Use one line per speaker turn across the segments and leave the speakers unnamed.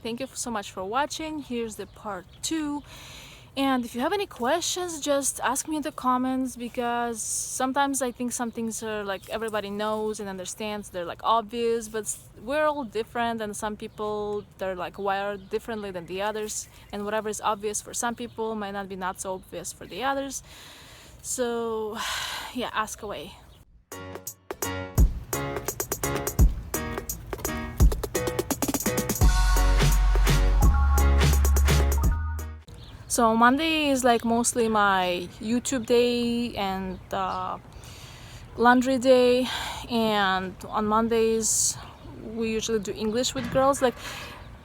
Thank you so much for watching. Here's the part 2. And if you have any questions, just ask me in the comments, because sometimes I think some things are like everybody knows and understands, they're like obvious, but we're all different, and some people, they're like wired differently than the others, and whatever is obvious for some people might not be not so obvious for the others. So yeah, ask away. So Monday is like mostly my YouTube day and laundry day, and on Mondays we usually do English with girls. Like,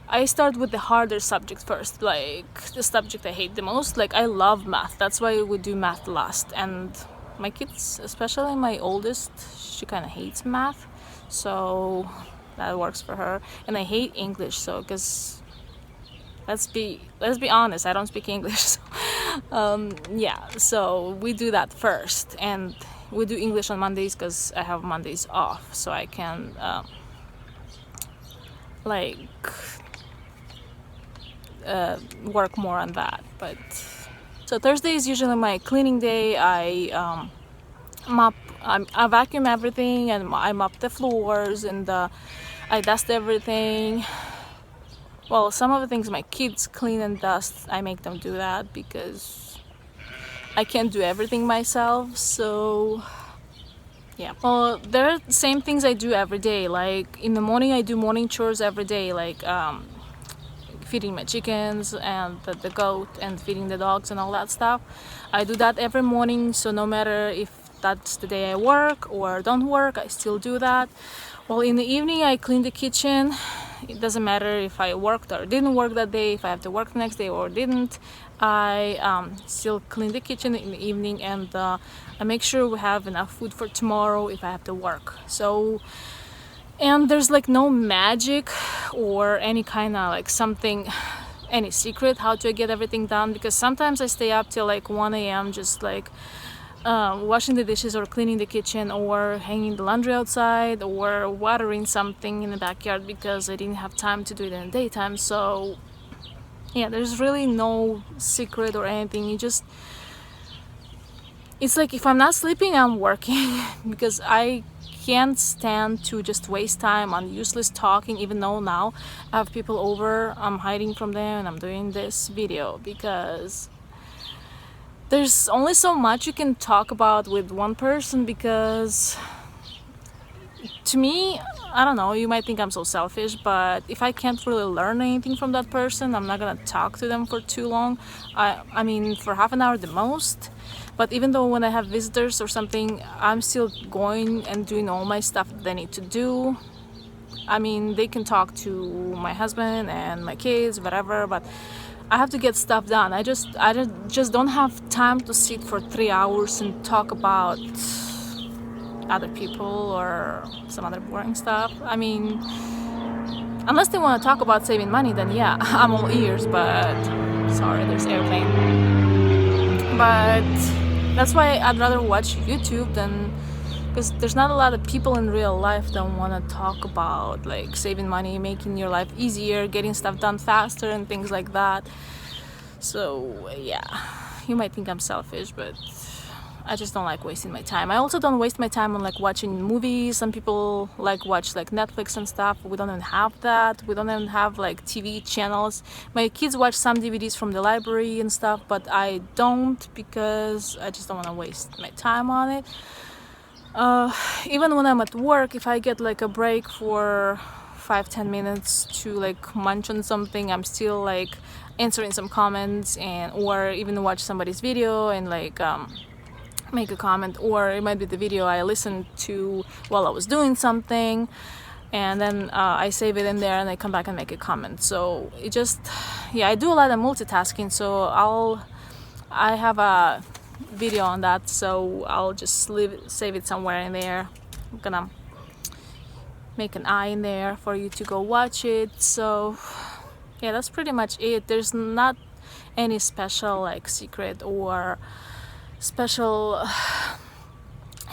I start with the harder subject first, like the subject I hate the most. Like, I love math, that's why we do math last. And my kids, especially my oldest, she kind of hates math, so that works for her. And I hate English, so because let's be honest, I don't speak English. Yeah, so we do that first, and we do English on Mondays because I have Mondays off, so I can work more on that. But so Thursday is usually my cleaning day. I vacuum everything, and I mop the floors, and I dust everything. Well, some of the things my kids clean and dust, I make them do that because I can't do everything myself. So yeah. Well, there are the same things I do every day. Like in the morning, I do morning chores every day, like feeding my chickens and the goat, and feeding the dogs and all that stuff. I do that every morning, so no matter if that's the day I work or don't work, I still do that. Well, in the evening, I clean the kitchen. It doesn't matter if I worked or didn't work that day, if I have to work the next day or didn't. I still clean the kitchen in the evening, and I make sure we have enough food for tomorrow if I have to work. So, and there's like no magic or any kind of like something, any secret how to get everything done, because sometimes I stay up till like 1 a.m. just like washing the dishes or cleaning the kitchen or hanging the laundry outside or watering something in the backyard because I didn't have time to do it in the daytime. So yeah, there's really no secret or anything. It's like if I'm not sleeping, I'm working because I can't stand to just waste time on useless talking. Even though now I have people over, I'm hiding from them and I'm doing this video because there's only so much you can talk about with one person, because to me, I don't know, you might think I'm so selfish, but if I can't really learn anything from that person, I'm not gonna talk to them for too long. I mean, for half an hour the most. But even though when I have visitors or something, I'm still going and doing all my stuff that they need to do. I mean, they can talk to my husband and my kids, whatever, but I have to get stuff done. I just don't have time to sit for 3 hours and talk about other people or some other boring stuff. I mean, unless they want to talk about saving money, then yeah, I'm all ears. But sorry, there's airplane. But that's why I'd rather watch YouTube than, because there's not a lot of people in real life that want to talk about like saving money, making your life easier, getting stuff done faster and things like that. So yeah, you might think I'm selfish, but I just don't like wasting my time. I also don't waste my time on like watching movies. Some people like watch like Netflix and stuff. We don't even have that. We don't even have like TV channels. My kids watch some DVDs from the library and stuff, but I don't, because I just don't want to waste my time on it. Even when I'm at work, if I get like a break for 5-10 minutes to like munch on something, I'm still like answering some comments, and or even watch somebody's video and like make a comment, or it might be the video I listened to while I was doing something, and then I save it in there and I come back and make a comment. So it just, yeah, I do a lot of multitasking, so I have a video on that, so I'll just save it somewhere in there. I'm gonna make an eye in there for you to go watch it. So yeah, that's pretty much it. There's not any special like secret or special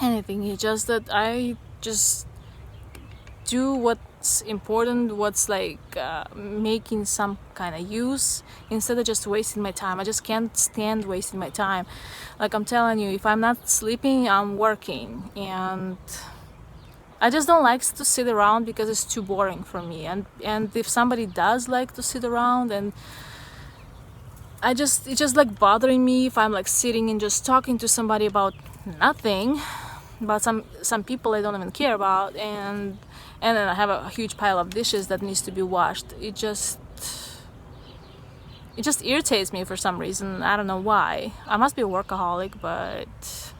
anything. It's just that I just do what what's important, what's like making some kind of use, instead of just wasting my time. I just can't stand wasting my time. Like I'm telling you, if I'm not sleeping, I'm working, and I just don't like to sit around because it's too boring for me. And if somebody does like to sit around, and it's just like bothering me if I'm like sitting and just talking to somebody about nothing, about some people I don't even care about, and then I have a huge pile of dishes that needs to be washed. It just irritates me for some reason. I don't know why. I must be a workaholic, but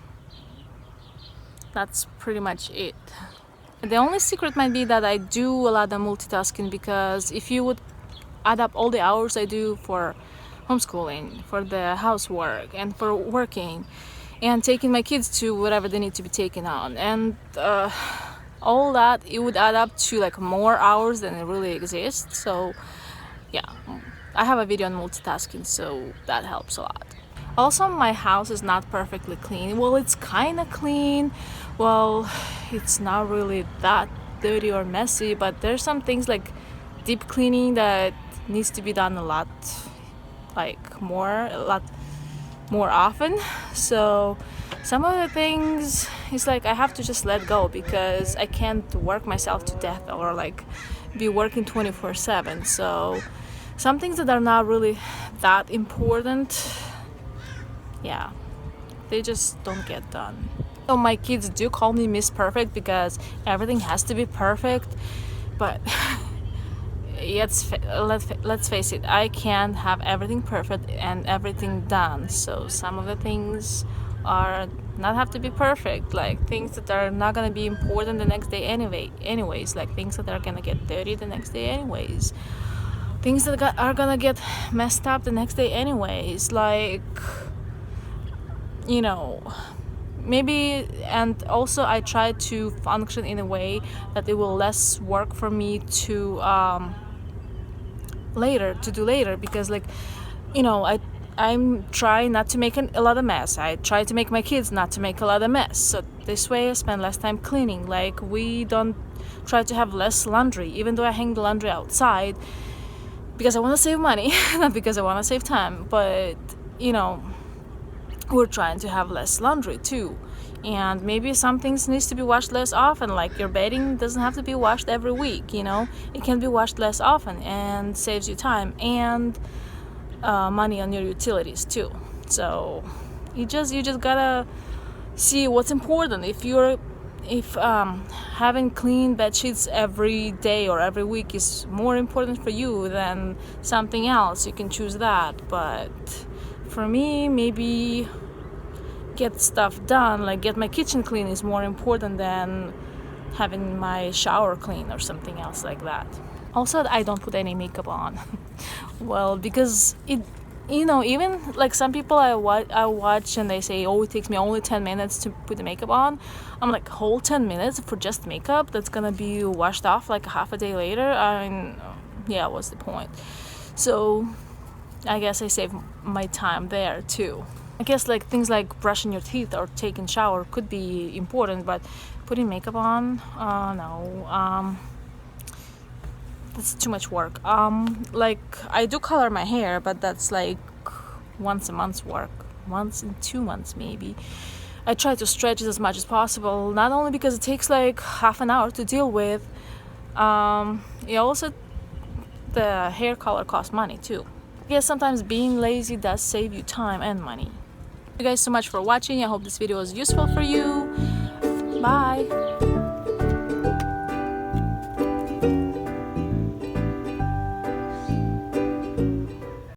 that's pretty much it. The only secret might be that I do a lot of multitasking, because if you would add up all the hours I do for homeschooling, for the housework, and for working, and taking my kids to whatever they need to be taken on, and all that, it would add up to like more hours than it really exists. So yeah, I have a video on multitasking, so that helps a lot. Also, my house is not perfectly clean. Well, it's kind of clean. Well, it's not really that dirty or messy, but there's some things like deep cleaning that needs to be done a lot more often. So some of the things is like I have to just let go, because I can't work myself to death or like be working 24/7. So some things that are not really that important, yeah, they just don't get done. So my kids do call me Miss Perfect because everything has to be perfect, but let's face it, I can't have everything perfect and everything done. So some of the things are not have to be perfect, like things that are not gonna be important the next day anyways, like things that are gonna get dirty the next day anyways, things that are gonna get messed up the next day anyways, like, you know, maybe. And also I try to function in a way that it will less work for me to do later, because like, you know, I'm trying not to make a lot of mess. I try to make my kids not to make a lot of mess, so this way I spend less time cleaning. Like, we don't try to have less laundry, even though I hang the laundry outside because I want to save money, not because I want to save time. But you know, we're trying to have less laundry too. And maybe some things needs to be washed less often, like your bedding doesn't have to be washed every week, you know, it can be washed less often and saves you time and money on your utilities too. So you just gotta see what's important. If having clean bed sheets every day or every week is more important for you than something else, you can choose that. But for me, maybe get stuff done, like get my kitchen clean, is more important than having my shower clean or something else like that. Also, I don't put any makeup on. Well, because it, you know, even like some people I watch and they say, oh, it takes me only 10 minutes to put the makeup on. I'm like, whole 10 minutes for just makeup that's gonna be washed off like half a day later? I mean, yeah, what's the point? So I guess I save my time there too. I guess like things like brushing your teeth or taking a shower could be important, but putting makeup on, no. That's too much work. Like I do color my hair, but that's like once a month's work, once in 2 months maybe. I try to stretch it as much as possible, not only because it takes like half an hour to deal with, it also, the hair color costs money too. I guess sometimes being lazy does save you time and money. Thank you guys so much for watching. I hope this video was useful for you.